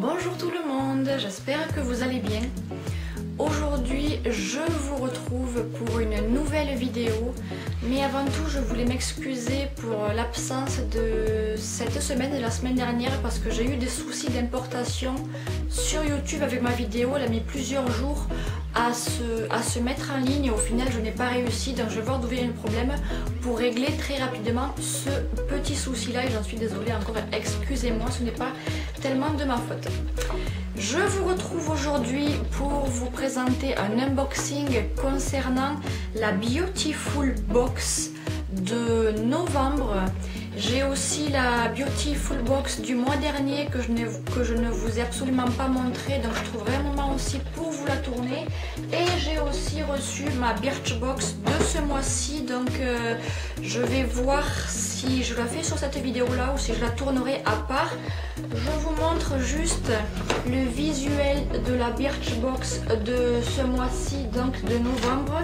Bonjour tout le monde, j'espère que vous allez bien. Aujourd'hui, je vous retrouve pour une nouvelle vidéo. Mais avant tout, je voulais m'excuser pour l'absence de cette semaine et la semaine dernière parce que j'ai eu des soucis d'importation sur YouTube avec ma vidéo. Elle a mis plusieurs jours à se mettre en ligne et au final, je n'ai pas réussi. Donc, je vais voir d'où vient le problème pour régler très rapidement ce petit souci-là. Et j'en suis désolée encore, excusez-moi, ce n'est pas tellement de ma faute. Je vous retrouve aujourd'hui pour vous présenter un unboxing concernant la Beautiful Box de novembre. J'ai aussi la Beautiful Box du mois dernier que je ne vous ai absolument pas montré, donc je trouverai un moment aussi pour vous la tourner. Et j'ai aussi reçu ma Birchbox de ce mois-ci, donc je vais voir si je la fais sur cette vidéo là ou si je la tournerai à part. Je vous montre juste le visuel de la Birchbox de ce mois-ci, donc de novembre,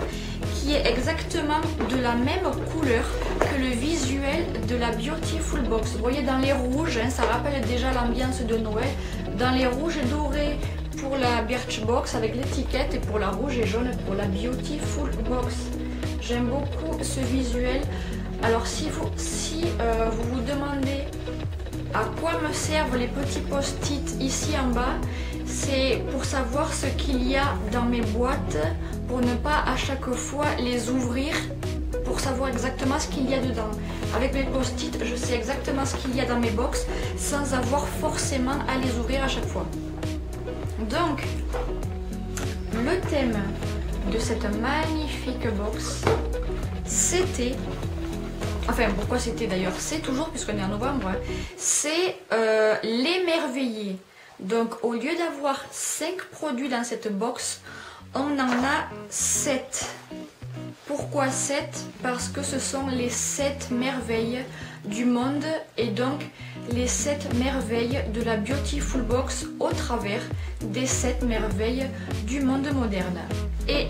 qui est exactement de la même couleur que le visuel de la Beautiful Box. Vous voyez dans les rouges, hein, ça rappelle déjà l'ambiance de Noël, dans les rouges et dorés pour la Birchbox avec l'étiquette et pour la rouge et jaune pour la Beautiful Box. J'aime beaucoup ce visuel. Alors si vous vous demandez à quoi me servent les petits post-it ici en bas, c'est pour savoir ce qu'il y a dans mes boîtes, pour ne pas à chaque fois les ouvrir, pour savoir exactement ce qu'il y a dedans. Avec mes post-it, je sais exactement ce qu'il y a dans mes box sans avoir forcément à les ouvrir à chaque fois. Donc, le thème de cette magnifique box, c'était... Enfin, pourquoi c'était d'ailleurs? C'est toujours, puisqu'on est en novembre, c'est l'émerveiller. Donc, au lieu d'avoir 5 produits dans cette box, on en a 7. Pourquoi 7? Parce que ce sont les 7 merveilles du monde et donc les 7 merveilles de la Beautiful Box au travers des 7 merveilles du monde moderne. Et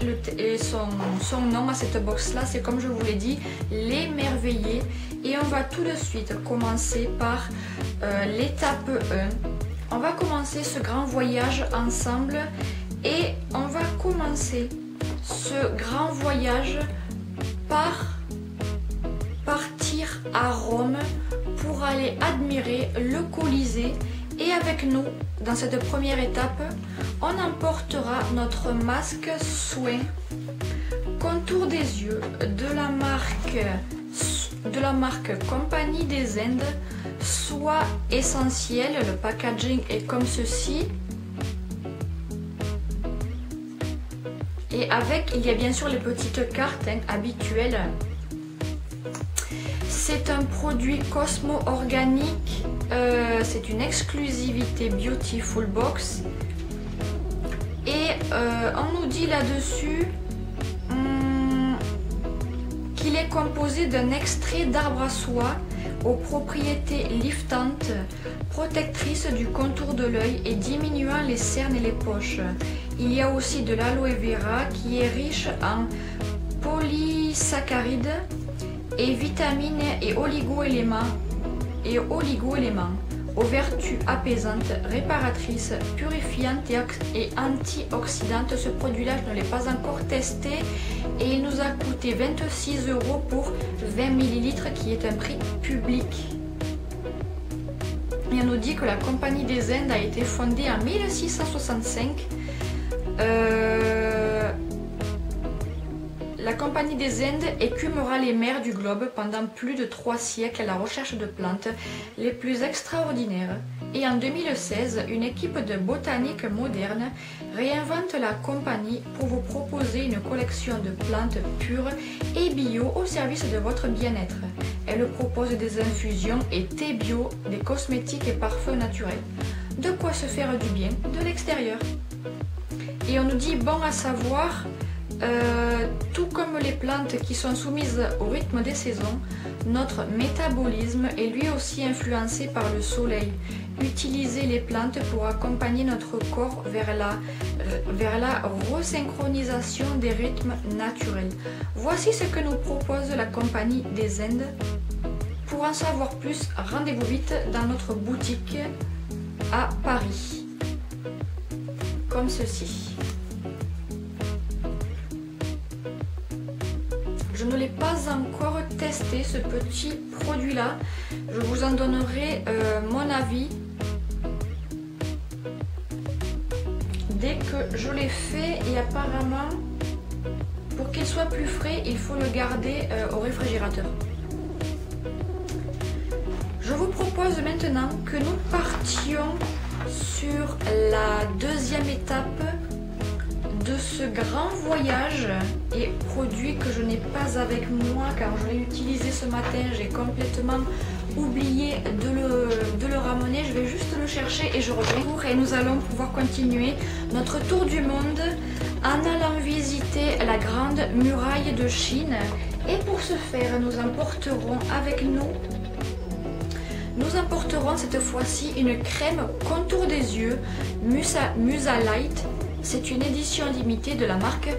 son nom à cette box là, c'est comme je vous l'ai dit, l'émerveiller. Et on va tout de suite commencer par l'étape 1. On va commencer ce grand voyage ensemble et on va commencer ce grand voyage par partir à Rome pour aller admirer le Colisée. Et avec nous, dans cette première étape, on emportera notre masque soin contour des yeux de la marque Compagnie des Indes, soie essentielle. Le packaging est comme ceci. Et avec, il y a bien sûr les petites cartes habituelles. C'est un produit Cosmo organique, c'est une exclusivité Beautiful Box. Et on nous dit là-dessus qu'il est composé d'un extrait d'arbre à soie aux propriétés liftantes, protectrices du contour de l'œil et diminuant les cernes et les poches. Il y a aussi de l'aloe vera qui est riche en polysaccharides et vitamines et oligo-éléments aux vertus apaisantes, réparatrices, purifiantes et antioxydantes. Ce produit-là, je ne l'ai pas encore testé et il nous a coûté 26 € pour 20 ml qui est un prix public. Et on nous dit que la Compagnie des Indes a été fondée en 1665. La Compagnie des Indes écumera les mers du globe pendant plus de 3 siècles à la recherche de plantes les plus extraordinaires. Et en 2016, une équipe de botaniques modernes réinvente la compagnie pour vous proposer une collection de plantes pures et bio au service de votre bien-être. Elle propose des infusions et thés bio, des cosmétiques et parfums naturels. De quoi se faire du bien de l'extérieur. Et on nous dit, bon à savoir, tout comme les plantes qui sont soumises au rythme des saisons, notre métabolisme est lui aussi influencé par le soleil. Utilisez les plantes pour accompagner notre corps vers la resynchronisation des rythmes naturels. Voici ce que nous propose la Compagnie des Indes. Pour en savoir plus, rendez-vous vite dans notre boutique à Paris. comme ceci. Je ne l'ai pas encore testé ce petit produit là, je vous en donnerai mon avis dès que je l'ai fait, et apparemment pour qu'il soit plus frais il faut le garder au réfrigérateur. Je vous propose maintenant que nous partions sur la deuxième étape de ce grand voyage, et produit que je n'ai pas avec moi car je l'ai utilisé ce matin, j'ai complètement oublié de le ramener. Je vais juste le chercher et je reviens et nous allons pouvoir continuer notre tour du monde en allant visiter la grande muraille de Chine. Et pour ce faire, nous emporterons avec nous cette fois-ci une crème contour des yeux Musa Light. C'est une édition limitée de la marque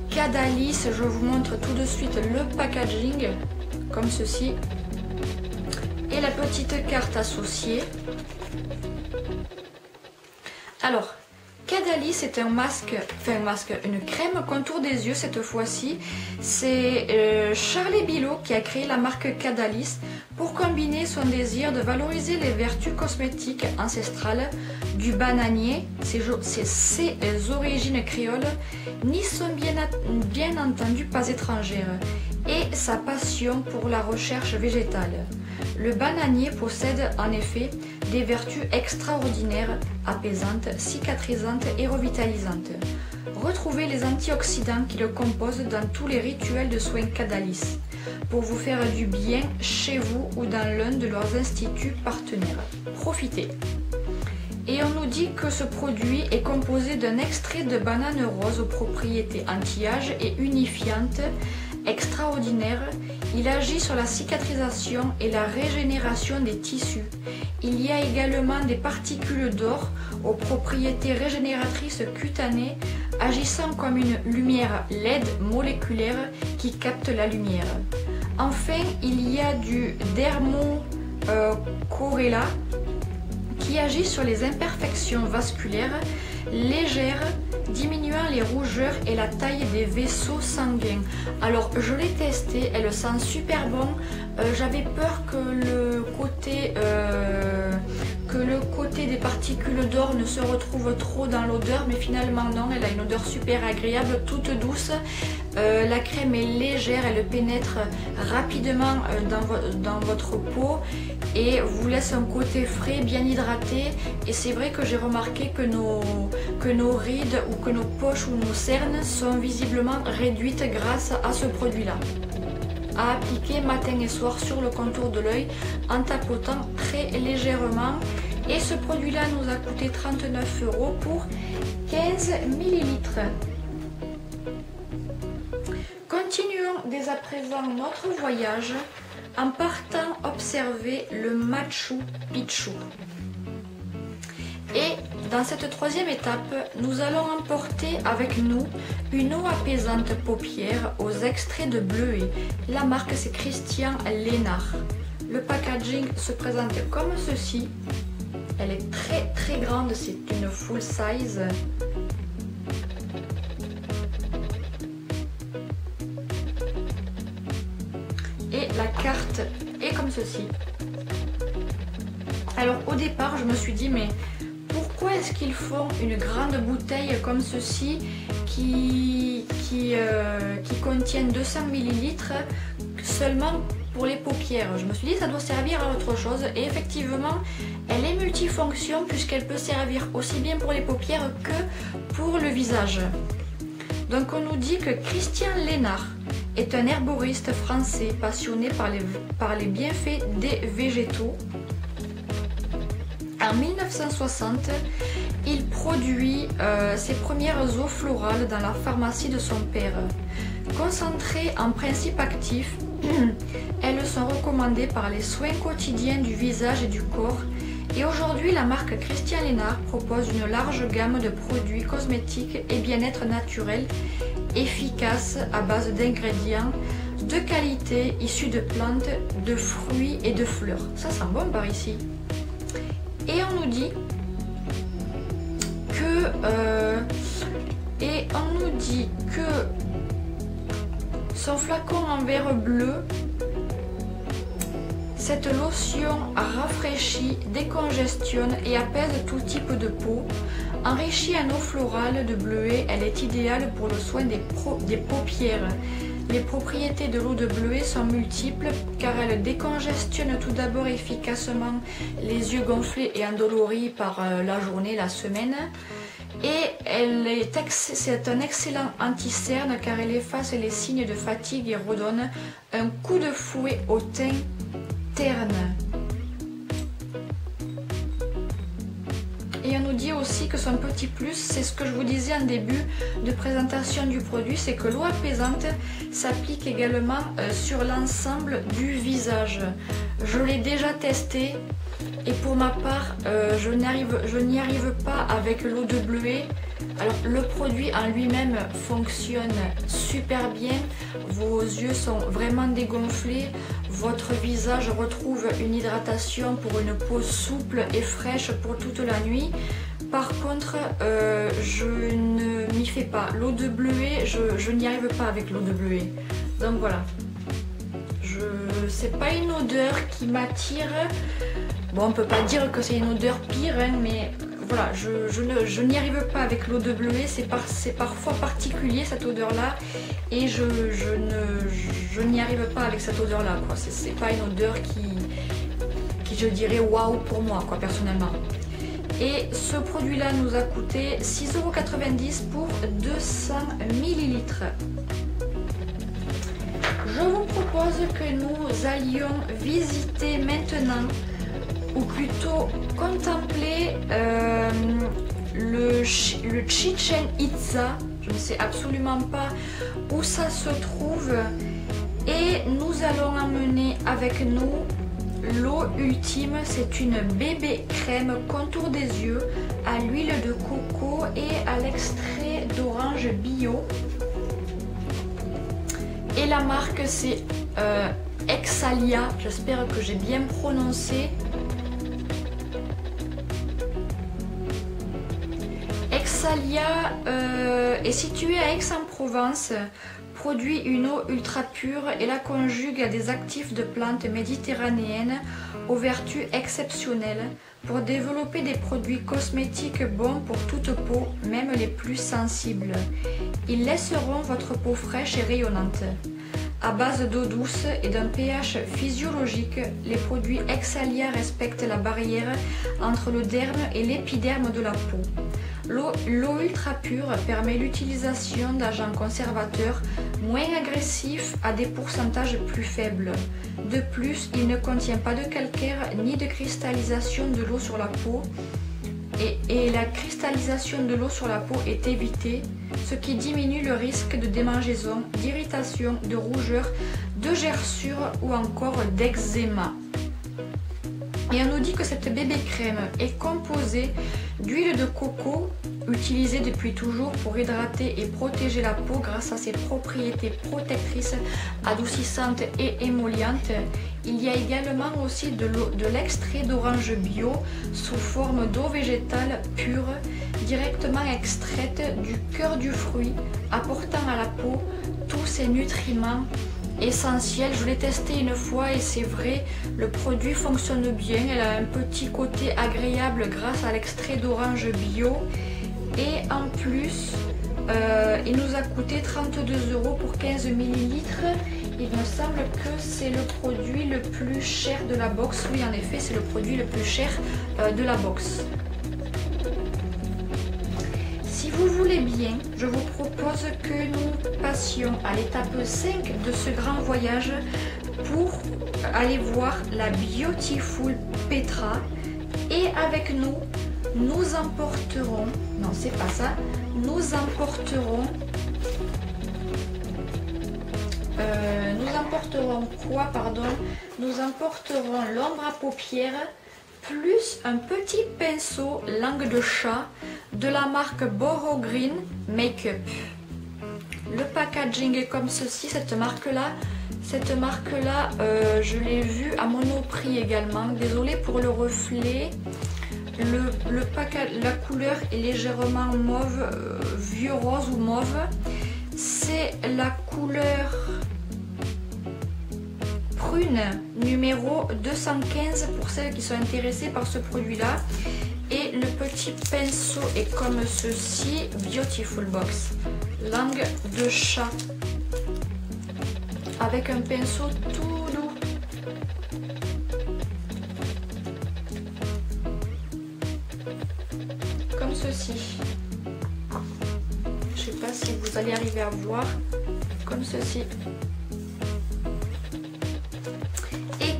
Cadalis. Je vous montre tout de suite le packaging comme ceci et la petite carte associée. Alors, Cadalis est une crème contour des yeux cette fois-ci. C'est Charlie Bilot qui a créé la marque Cadalis pour combiner son désir de valoriser les vertus cosmétiques ancestrales du bananier, ses origines créoles n'y sont bien entendu pas étrangères, et sa passion pour la recherche végétale. Le bananier possède en effet des vertus extraordinaires, apaisantes, cicatrisantes et revitalisantes. Retrouvez les antioxydants qui le composent dans tous les rituels de soins Cadalis pour vous faire du bien chez vous ou dans l'un de leurs instituts partenaires. Profitez! Et on nous dit que ce produit est composé d'un extrait de banane rose aux propriétés anti-âge et unifiantes extraordinaires. Il agit sur la cicatrisation et la régénération des tissus. Il y a également des particules d'or aux propriétés régénératrices cutanées, agissant comme une lumière LED moléculaire qui capte la lumière. Enfin, il y a du Dermocorella qui agit sur les imperfections vasculaires légères, diminuant les rougeurs et la taille des vaisseaux sanguins. Alors je l'ai testé, elle sent super bon. J'avais peur que le côté des particules d'or ne se retrouve trop dans l'odeur, mais finalement non, elle a une odeur super agréable, toute douce. La crème est légère, elle pénètre rapidement dans votre peau et vous laisse un côté frais, bien hydraté. Et c'est vrai que j'ai remarqué que nos rides ou que nos poches ou nos cernes sont visiblement réduites grâce à ce produit là, à appliquer matin et soir sur le contour de l'œil en tapotant très légèrement. Et ce produit là nous a coûté 39 € pour 15 ml. Continuons dès à présent notre voyage en partant observer le Machu Picchu. Et dans cette troisième étape, nous allons emporter avec nous une eau apaisante paupières aux extraits de bleuet. La marque c'est Christian Lénard. Le packaging se présente comme ceci. Elle est très très grande, c'est une full size. Et la carte est comme ceci. Alors au départ je me suis dit mais pourquoi est-ce qu'ils font une grande bouteille comme ceci qui contiennent 200 ml seulement pour les paupières? Je me suis dit ça doit servir à autre chose, et effectivement elle est multifonction puisqu'elle peut servir aussi bien pour les paupières que pour le visage. Donc on nous dit que Christian Lénard est un herboriste français passionné par les bienfaits des végétaux. En 1960, il produit ses premières eaux florales dans la pharmacie de son père. Concentrées en principe actif, elles sont recommandées par les soins quotidiens du visage et du corps. Et aujourd'hui, la marque Christian Lénard propose une large gamme de produits cosmétiques et bien-être naturel, efficaces à base d'ingrédients de qualité issus de plantes, de fruits et de fleurs. Ça sent bon par ici. Et on nous dit que et on nous dit que son flacon en verre bleu, cette lotion rafraîchit, décongestionne et apaise tout type de peau. Enrichie en eau florale de bleuet, elle est idéale pour le soin des paupières. Les propriétés de l'eau de bleuet sont multiples car elle décongestionne tout d'abord efficacement les yeux gonflés et endoloris par la journée, la semaine. Et c'est un excellent anti-cerne car elle efface les signes de fatigue et redonne un coup de fouet au teint terne. Et on nous dit aussi que son petit plus, c'est ce que je vous disais en début de présentation du produit, c'est que l'eau apaisante s'applique également sur l'ensemble du visage. Je l'ai déjà testé et pour ma part, je n'y arrive pas avec l'eau de bleuet. Alors le produit en lui-même fonctionne super bien, vos yeux sont vraiment dégonflés, votre visage retrouve une hydratation pour une peau souple et fraîche pour toute la nuit. Par contre, je ne m'y fais pas. L'eau de bleuet, je n'y arrive pas avec l'eau de bleuet. Donc voilà, c'est pas une odeur qui m'attire. Bon, on peut pas dire que c'est une odeur pire, hein, mais voilà, je n'y arrive pas avec l'eau de bleuet, c'est parfois particulier cette odeur-là, et je n'y arrive pas avec cette odeur-là, quoi. C'est pas une odeur qui je dirais waouh pour moi, quoi, personnellement. Et ce produit-là nous a coûté 6,90 € pour 200 ml. Je vous propose que nous allions visiter maintenant, ou plutôt contempler le Chichen Itza. Je ne sais absolument pas où ça se trouve, et nous allons emmener avec nous l'eau ultime. C'est une bébé crème contour des yeux à l'huile de coco et à l'extrait d'orange bio, et la marque c'est Exalia, j'espère que j'ai bien prononcé. Exalia est située à Aix-en-Provence, produit une eau ultra pure et la conjugue à des actifs de plantes méditerranéennes aux vertus exceptionnelles pour développer des produits cosmétiques bons pour toute peau, même les plus sensibles. Ils laisseront votre peau fraîche et rayonnante. À base d'eau douce et d'un pH physiologique, les produits Exalia respectent la barrière entre le derme et l'épiderme de la peau. L'eau ultra pure permet l'utilisation d'agents conservateurs moins agressifs à des pourcentages plus faibles. De plus, il ne contient pas de calcaire ni de cristallisation de l'eau sur la peau, et la cristallisation de l'eau sur la peau est évitée, ce qui diminue le risque de démangeaison, d'irritation, de rougeur, de gerçure ou encore d'eczéma. Et on nous dit que cette bébé crème est composée d'huile de coco, utilisée depuis toujours pour hydrater et protéger la peau grâce à ses propriétés protectrices, adoucissantes et émollientes. Il y a également aussi de l'extrait d'orange bio sous forme d'eau végétale pure, directement extraite du cœur du fruit, apportant à la peau tous ses nutriments essentiel. Je l'ai testé une fois et c'est vrai, le produit fonctionne bien. Elle a un petit côté agréable grâce à l'extrait d'orange bio, et en plus il nous a coûté 32 € pour 15 ml. Il me semble que c'est le produit le plus cher de la box. Oui, en effet, c'est le produit le plus cher de la box. Si vous voulez bien, je vous propose que nous passions à l'étape 5 de ce grand voyage pour aller voir la Beautiful Petra. Et avec nous, nous emporterons, non c'est pas ça, nous emporterons quoi, pardon? Nous emporterons l'ombre à paupières plus un petit pinceau langue de chat de la marque Boro Green Makeup. Le packaging est comme ceci. Cette marque là, je l'ai vue à Monoprix également. Désolée pour le reflet. la couleur est légèrement mauve, vieux rose ou mauve. C'est la couleur prune numéro 215 pour celles qui sont intéressées par ce produit là. Et le petit pinceau est comme ceci, Beautiful Box, langue de chat, avec un pinceau tout doux. Comme ceci. Je sais pas si vous allez arriver à voir, comme ceci.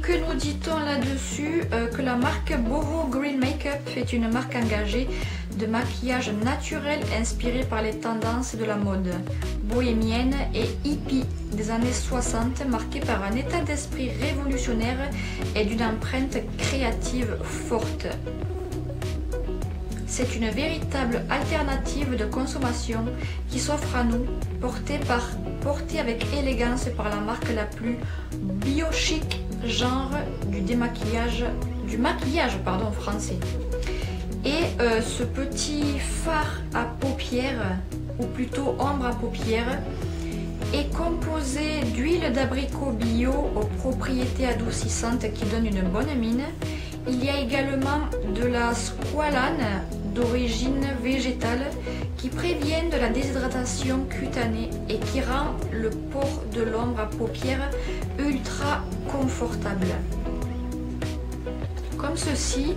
Que nous dit-on là-dessus? Que la marque Boho Green Makeup est une marque engagée de maquillage naturel inspirée par les tendances de la mode bohémienne et hippie des années 60, marquée par un état d'esprit révolutionnaire et d'une empreinte créative forte. C'est une véritable alternative de consommation qui s'offre à nous, portée avec élégance par la marque la plus bio-chic genre du maquillage français. Et ce petit fard à paupières, ou plutôt ombre à paupières, est composé d'huile d'abricot bio aux propriétés adoucissantes qui donnent une bonne mine. Il y a également de la squalane d'origine végétale qui préviennent de la déshydratation cutanée et qui rend le port de l'ombre à paupières ultra confortable. Comme ceci.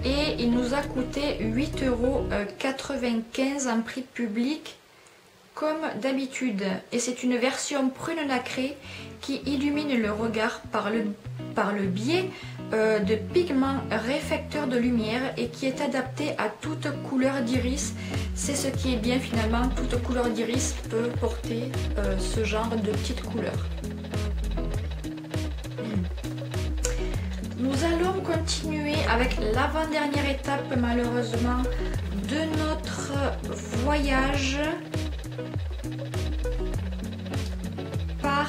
Et il nous a coûté 8,95 € en prix public comme d'habitude. Et c'est une version prune nacrée qui illumine le regard par le biais de pigments réflecteurs de lumière et qui est adapté à toute couleur d'iris. C'est ce qui est bien finalement, toute couleur d'iris peut porter ce genre de petites couleurs. Nous allons continuer avec l'avant-dernière étape malheureusement de notre voyage par...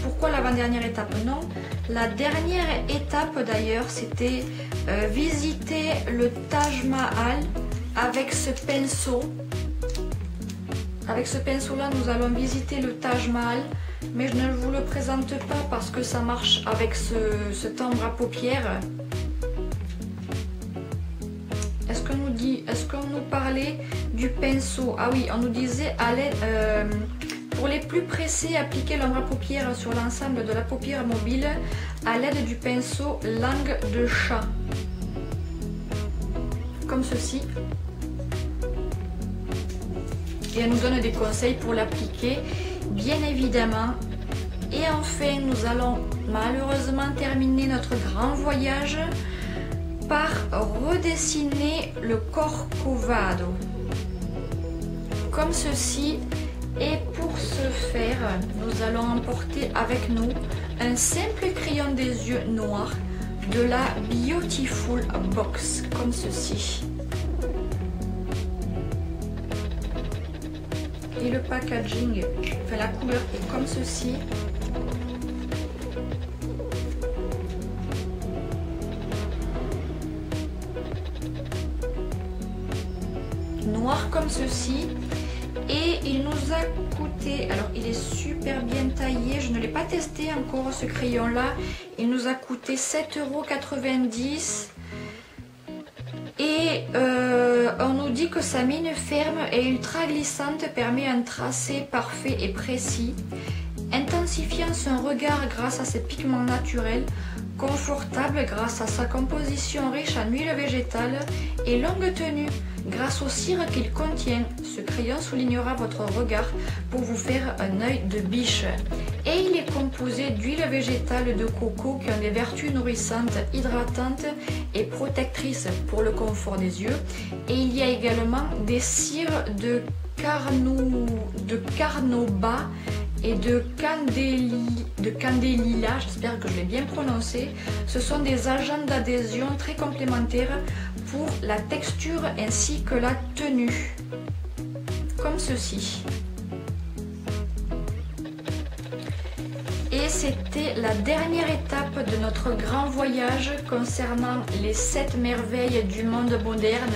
pourquoi l'avant-dernière étape? Non, la dernière étape d'ailleurs c'était visiter le Taj Mahal avec ce pinceau. Avec ce pinceau là nous allons visiter le Taj Mahal. Mais je ne vous le présente pas parce que ça marche avec cet ombre à paupières. Est-ce qu'on nous parlait du pinceau? Ah oui, on nous disait pour les plus pressés, appliquer l'ombre à paupières sur l'ensemble de la paupière mobile à l'aide du pinceau langue de chat. Comme ceci. Et elle nous donne des conseils pour l'appliquer. Bien évidemment. Et enfin, nous allons malheureusement terminer notre grand voyage par redessiner le Corcovado. Comme ceci. Et pour ce faire, nous allons emporter avec nous un simple crayon des yeux noir de la Beautiful Box. Comme ceci. Et le packaging, enfin la couleur est comme ceci. Noir comme ceci. Et il nous a coûté, alors il est super bien taillé, je ne l'ai pas testé encore ce crayon là. Il nous a coûté 7,90 €. Et on nous dit que sa mine ferme et ultra glissante permet un tracé parfait et précis, intensifiant son regard grâce à ses pigments naturels, confortable grâce à sa composition riche en huile végétale et longue tenue grâce au cire qu'il contient. Ce crayon soulignera votre regard pour vous faire un œil de biche. Et il est composé d'huile végétale de coco qui ont des vertus nourrissantes, hydratantes et protectrices pour le confort des yeux. Et il y a également des cires de carnauba et de candélila, j'espère que je l'ai bien prononcé. Ce sont des agents d'adhésion très complémentaires pour la texture ainsi que la tenue. Comme ceci. Et c'était la dernière étape de notre grand voyage concernant les 7 merveilles du monde moderne.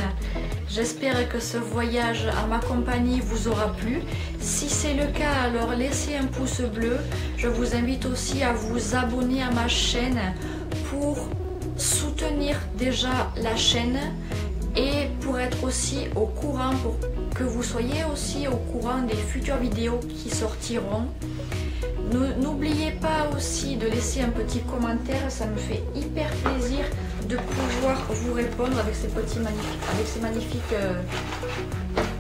J'espère que ce voyage en ma compagnie vous aura plu. Si c'est le cas, alors laissez un pouce bleu. Je vous invite aussi à vous abonner à ma chaîne pour soutenir déjà la chaîne et pour être aussi au courant, pour que vous soyez aussi au courant des futures vidéos qui sortiront. N'oubliez pas aussi de laisser un petit commentaire, ça me fait hyper plaisir de pouvoir vous répondre avec ces magnifiques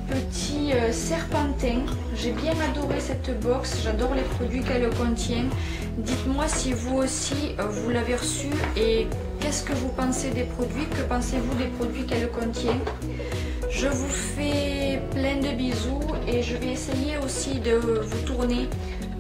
petits serpentins. J'ai bien adoré cette box, j'adore les produits qu'elle contient. Dites-moi si vous aussi vous l'avez reçu et qu'est-ce que vous pensez des produits, que pensez-vous des produits qu'elle contient. Je vous fais plein de bisous et je vais essayer aussi de vous tourner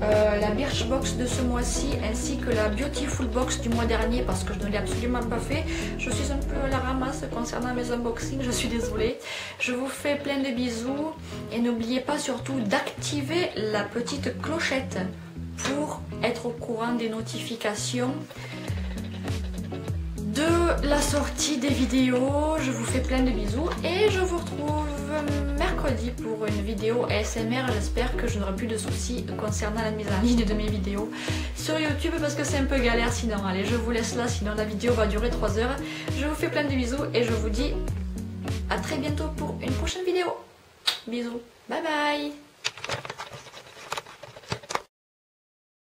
la Birchbox de ce mois-ci ainsi que la Beautiful Box du mois dernier parce que je ne l'ai absolument pas fait. Je suis un peu à la ramasse concernant mes unboxings, je suis désolée. Je vous fais plein de bisous et n'oubliez pas surtout d'activer la petite clochette pour être au courant des notifications de la sortie des vidéos. Je vous fais plein de bisous et je vous retrouve mercredi pour une vidéo ASMR. J'espère que je n'aurai plus de soucis concernant la mise en ligne de mes vidéos sur YouTube parce que c'est un peu galère sinon. Allez, je vous laisse là, sinon la vidéo va durer 3 heures. Je vous fais plein de bisous et je vous dis à très bientôt pour une prochaine vidéo. Bisous, bye bye.